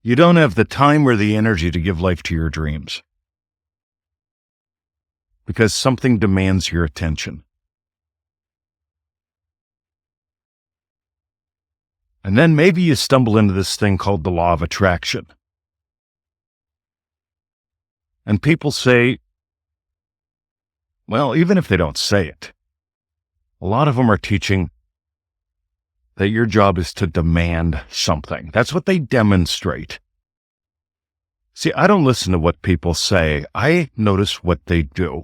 You don't have the time or the energy to give life to your dreams because something demands your attention. And then maybe you stumble into this thing called the law of attraction. And people say, well, even if they don't say it, a lot of them are teaching that your job is to demand something. That's what they demonstrate. See, I don't listen to what people say. I notice what they do.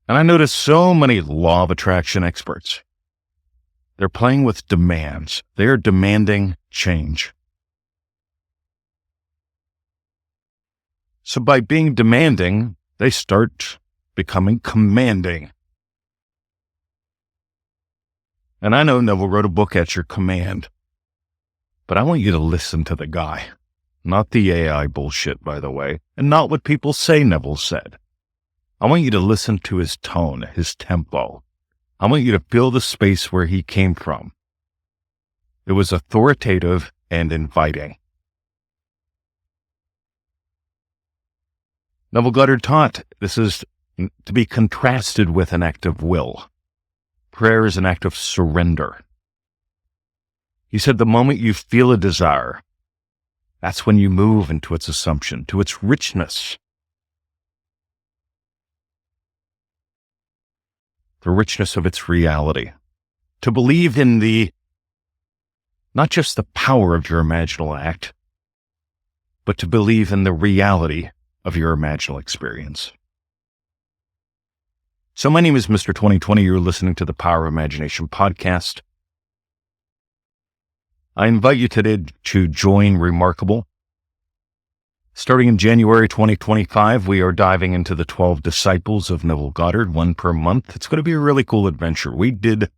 And I notice so many law of attraction experts. They're playing with demands. They're demanding change. So by being demanding, they start becoming commanding. And I know Neville wrote a book at your command, but I want you to listen to the guy, not the AI bullshit, by the way, and not what people say Neville said. I want you to listen to his tone, his tempo. I want you to feel the space where he came from. It was authoritative and inviting. Neville Goddard taught this is to be contrasted with an act of will. Prayer is an act of surrender. He said the moment you feel a desire, that's when you move into its assumption, to its richness. The richness of its reality. To believe in not just the power of your imaginal act, but to believe in the reality of your imaginal experience. So my name is Mr. 2020. You're listening to the Power of Imagination podcast. I invite you today to join Remarkable. Starting in January 2025, we are diving into the 12 disciples of Neville Goddard, one per month. It's going to be a really cool adventure. We did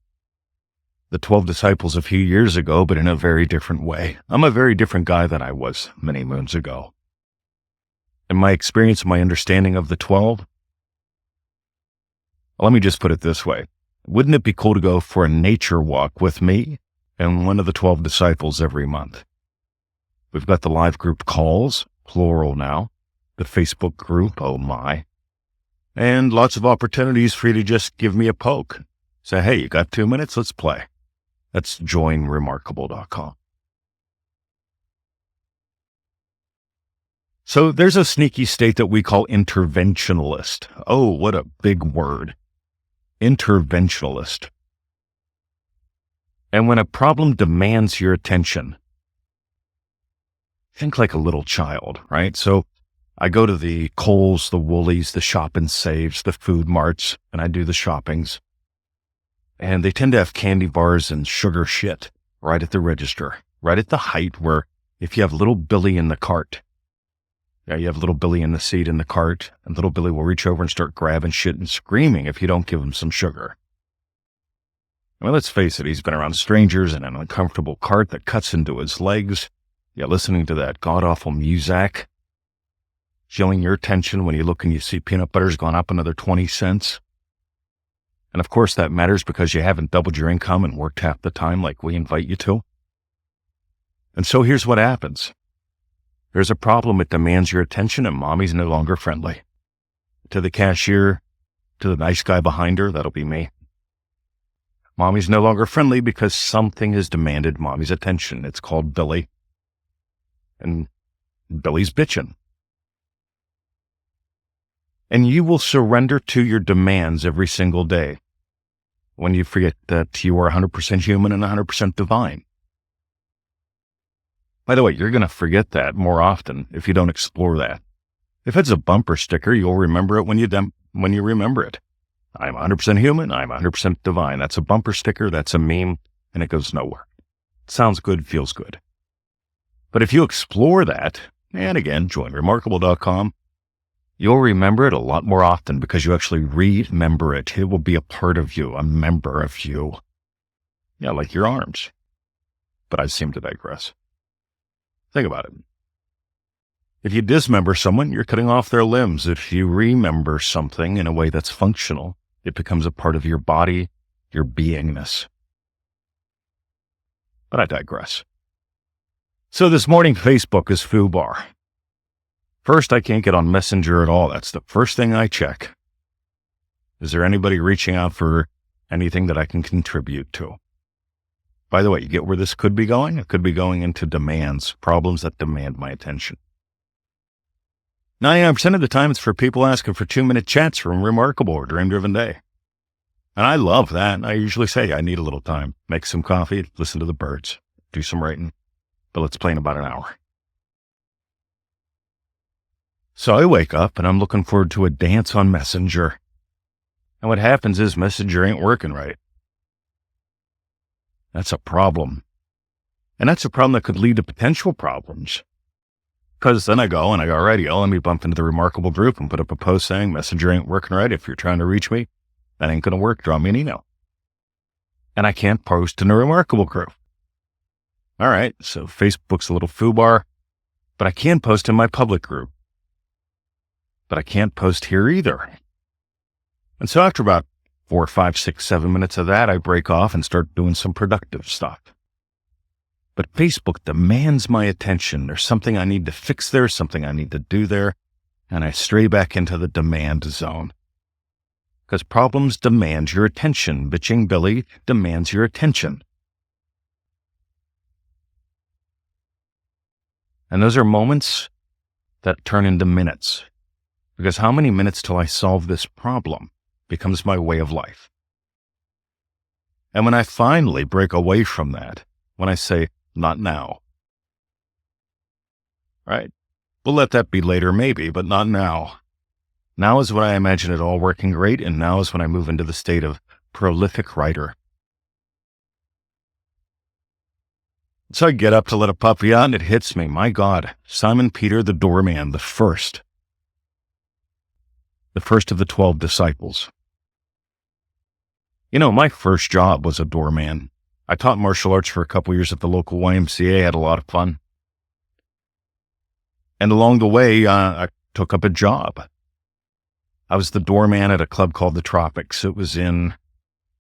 the 12 disciples a few years ago, but in a very different way. I'm a very different guy than I was many moons ago. In my experience, my understanding of the 12, let me just put it this way. Wouldn't it be cool to go for a nature walk with me and one of the 12 disciples every month? We've got the live group calls, plural now, the Facebook group, oh my, and lots of opportunities for you to just give me a poke. Say, hey, you got 2 minutes? Let's play. That's joinremarkable.com. So there's a sneaky state that we call interventionalist. Oh, what a big word. Interventionalist. And when a problem demands your attention, think like a little child, right? So I go to the Kohl's, the Woolies, the Shop and Saves, the food marts, and I do the shoppings. And they tend to have candy bars and sugar shit right at the register, right at the height where if you have little Billy in the cart, you have little Billy in the seat in the cart, and little Billy will reach over and start grabbing shit and screaming if you don't give him some sugar. I mean, let's face it, he's been around strangers in an uncomfortable cart that cuts into his legs. You're listening to that god-awful music, showing your attention when you look and you see peanut butter's gone up another 20 cents. And of course that matters because you haven't doubled your income and worked half the time like we invite you to. And so here's what happens. There's a problem. It demands your attention and mommy's no longer friendly. To the cashier, to the nice guy behind her, that'll be me. Mommy's no longer friendly because something has demanded mommy's attention. It's called Billy. And Billy's bitching. And you will surrender to your demands every single day when you forget that you are 100% human and 100% divine. By the way, you're going to forget that more often if you don't explore that. If it's a bumper sticker, you'll remember it when you remember it. I'm 100% human, I'm 100% divine. That's a bumper sticker, that's a meme, and it goes nowhere. It sounds good, feels good. But if you explore that, and again, joinremarkable.com, you'll remember it a lot more often because you actually remember it. It will be a part of you, a member of you. Yeah, like your arms. But I seem to digress. Think about it. If you dismember someone, you're cutting off their limbs. If you remember something in a way that's functional, it becomes a part of your body, your beingness. But I digress. So this morning, Facebook is foobar. First, I can't get on Messenger at all. That's the first thing I check. Is there anybody reaching out for anything that I can contribute to? By the way, you get where this could be going? It could be going into demands, problems that demand my attention. 99% of the time, it's for people asking for 2-minute chats from Remarkable or Dream-Driven Day. And I love that. I usually say I need a little time. Make some coffee, listen to the birds, do some writing. But let's play in about an hour. So I wake up and I'm looking forward to a dance on Messenger. And what happens is Messenger ain't working right. That's a problem. And that's a problem that could lead to potential problems. Because then I go, alrighty, let me bump into the Remarkable group and put up a post saying Messenger ain't working right. If you're trying to reach me, that ain't going to work. Draw me an email. And I can't post in the Remarkable group. All right, so Facebook's a little foobar, but I can post in my public group. But I can't post here either. And so after about 4, 5, 6, 7 minutes of that, I break off and start doing some productive stuff. But Facebook demands my attention. There's something I need to fix there, something I need to do there, and I stray back into the demand zone. Because problems demand your attention. Bitching Billy demands your attention. And those are moments that turn into minutes. Because how many minutes till I solve this problem becomes my way of life. And when I finally break away from that, when I say, not now, right? We'll let that be later maybe, but not now. Now is when I imagine it all working great, and now is when I move into the state of prolific writer. So I get up to let a puppy out, and it hits me. My God, Simon Peter the doorman, the first of the 12 disciples. You know, my first job was a doorman. I taught martial arts for a couple years at the local YMCA, had a lot of fun. And along the way, I took up a job. I was the doorman at a club called the Tropics. It was in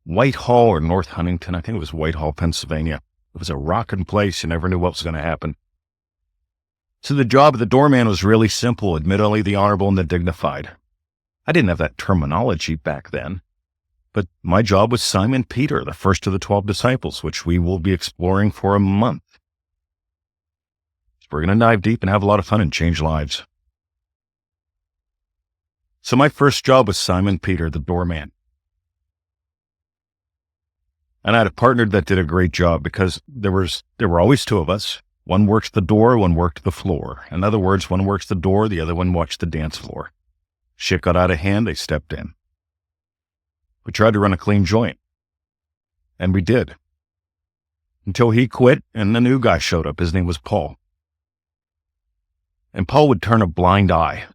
Whitehall or North Huntington. I think it was Whitehall, Pennsylvania. It was a rockin' place. You never knew what was going to happen. So the job of the doorman was really simple, admittedly the honorable and the dignified. I didn't have that terminology back then, but my job was Simon Peter, the first of the 12 disciples, which we will be exploring for a month. So we're going to dive deep and have a lot of fun and change lives. So my first job was Simon Peter, the doorman. And I had a partner that did a great job because there were always two of us. One worked the door, one worked the floor. In other words, one worked the door, the other one watched the dance floor. Shit got out of hand, they stepped in. We tried to run a clean joint. And we did. Until he quit and the new guy showed up. His name was Paul. And Paul would turn a blind eye.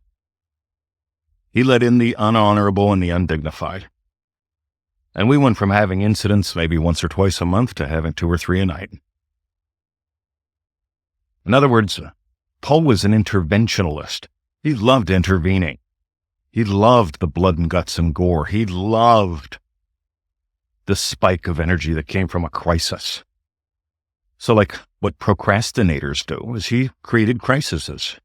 He let in the unhonorable and the undignified. And we went from having incidents maybe once or twice a month to having 2 or 3 a night. In other words, Paul was an interventionalist. He loved intervening. He loved the blood and guts and gore. He loved the spike of energy that came from a crisis. So like what procrastinators do is he created crises.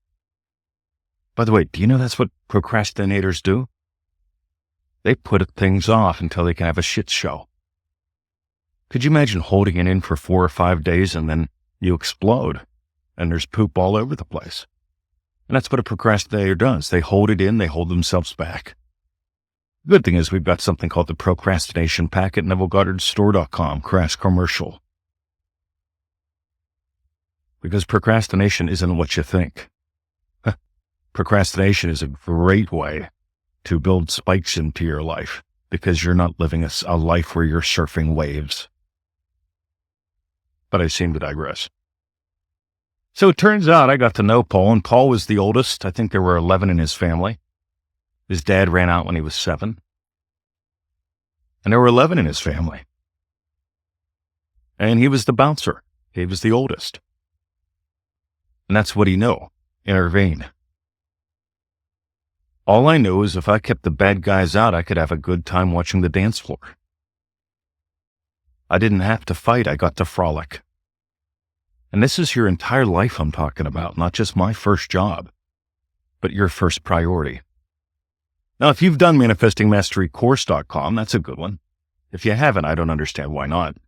By the way, do you know that's what procrastinators do? They put things off until they can have a shit show. Could you imagine holding it in for 4 or 5 days and then you explode and there's poop all over the place? And that's what a procrastinator does. They hold it in, they hold themselves back. The good thing is we've got something called the procrastination pack at NevilleGoddardStore.com, crash commercial. Because procrastination isn't what you think. Procrastination is a great way to build spikes into your life because you're not living a life where you're surfing waves. But I seem to digress. So it turns out I got to know Paul, and Paul was the oldest. I think there were 11 in his family. His dad ran out when he was 7. And there were 11 in his family. And he was the bouncer. He was the oldest. And that's what he knew. Intervene. All I knew is if I kept the bad guys out, I could have a good time watching the dance floor. I didn't have to fight. I got to frolic. And this is your entire life I'm talking about, not just my first job, but your first priority. Now, if you've done manifestingmasterycourse.com, that's a good one. If you haven't, I don't understand why not.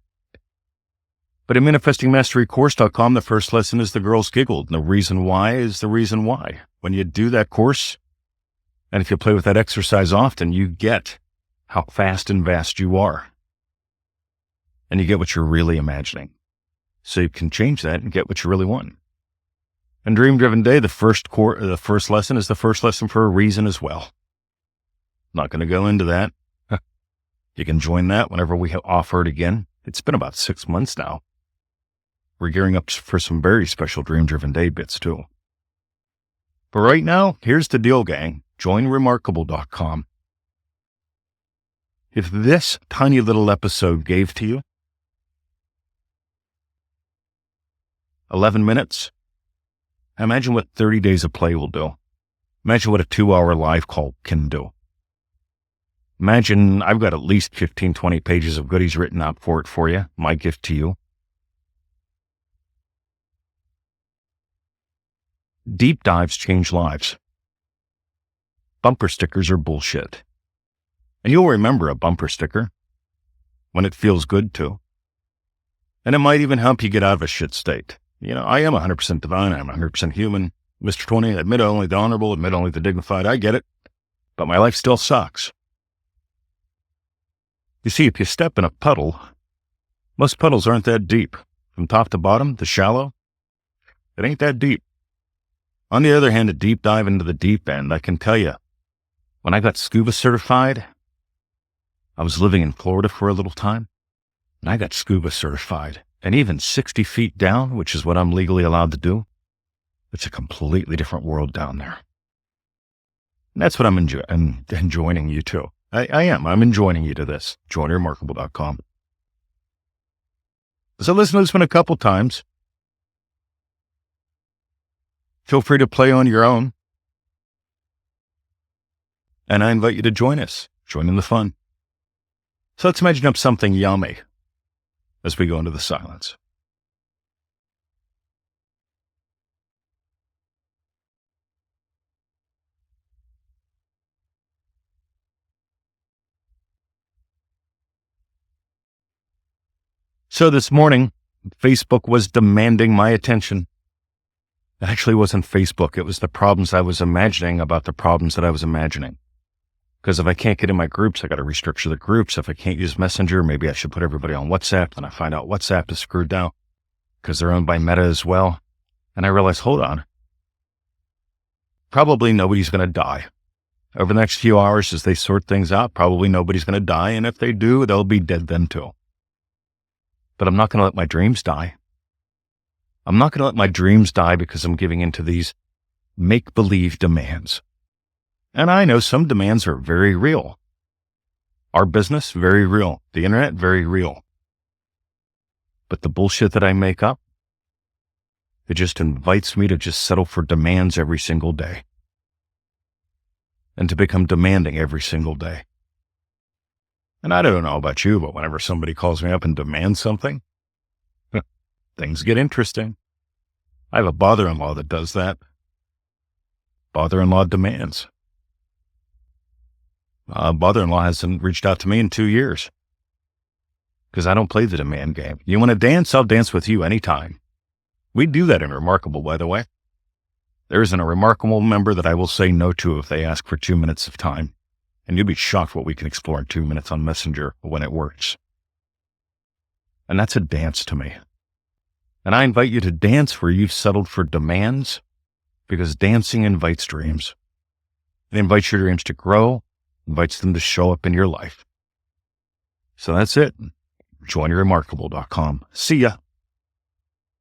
But in manifestingmasterycourse.com, the first lesson is the girls giggled. And the reason why is the reason why. When you do that course, and if you play with that exercise often, you get how fast and vast you are. And you get what you're really imagining. So you can change that and get what you really want. And Dream Driven Day, the first lesson is the first lesson for a reason as well. Not going to go into that. You can join that whenever we offer it again. It's been about 6 months now. We're gearing up for some very special Dream Driven Day bits too. But right now, here's the deal, gang. Join remarkable.com. If this tiny little episode gave to you 11 minutes, imagine what 30 days of play will do. Imagine what a 2-hour live call can do. Imagine I've got at least 15, 20 pages of goodies written out for you. My gift to you. Deep dives change lives. Bumper stickers are bullshit. And you'll remember a bumper sticker when it feels good to. And it might even help you get out of a shit state. You know, I am 100% divine. I'm 100% human. Mr. 20, admit only the honorable, admit only the dignified. I get it. But my life still sucks. You see, if you step in a puddle, most puddles aren't that deep. From top to bottom, the shallow, it ain't that deep. On the other hand, a deep dive into the deep end, I can tell you, when I got scuba certified, I was living in Florida for a little time, and I got scuba certified. And even 60 feet down, which is what I'm legally allowed to do, it's a completely different world down there. And that's what I'm enjoining you to. I am. I'm enjoining you to this. JoinRemarkable.com. So listen to this one a couple times. Feel free to play on your own. And I invite you to join us. Join in the fun. So let's imagine up something yummy as we go into the silence. So this morning, Facebook was demanding my attention. It actually wasn't Facebook. It was the problems I was imagining about the problems that I was imagining. Because if I can't get in my groups, I got to restructure the groups. If I can't use Messenger, maybe I should put everybody on WhatsApp. Then I find out WhatsApp is screwed down because they're owned by Meta as well. And I realized, hold on. Probably nobody's going to die. Over the next few hours as they sort things out, probably nobody's going to die. And if they do, they'll be dead then too. But I'm not going to let my dreams die. I'm not going to let my dreams die because I'm giving into these make-believe demands. And I know some demands are very real. Our business, very real. The internet, very real. But the bullshit that I make up, it just invites me to just settle for demands every single day. And to become demanding every single day. And I don't know about you, but whenever somebody calls me up and demands something, things get interesting. I have a father-in-law that does that. Father-in-law demands. Father-in-law hasn't reached out to me in 2 years because I don't play the demand game. You want to dance? I'll dance with you anytime. We do that in Remarkable, by the way. There isn't a Remarkable member that I will say no to if they ask for 2 minutes of time. And you'll be shocked what we can explore in 2 minutes on Messenger when it works. And that's a dance to me. And I invite you to dance where you've settled for demands because dancing invites dreams. It invites your dreams to grow, invites them to show up in your life. So that's it. JoinRemarkable.com. See ya.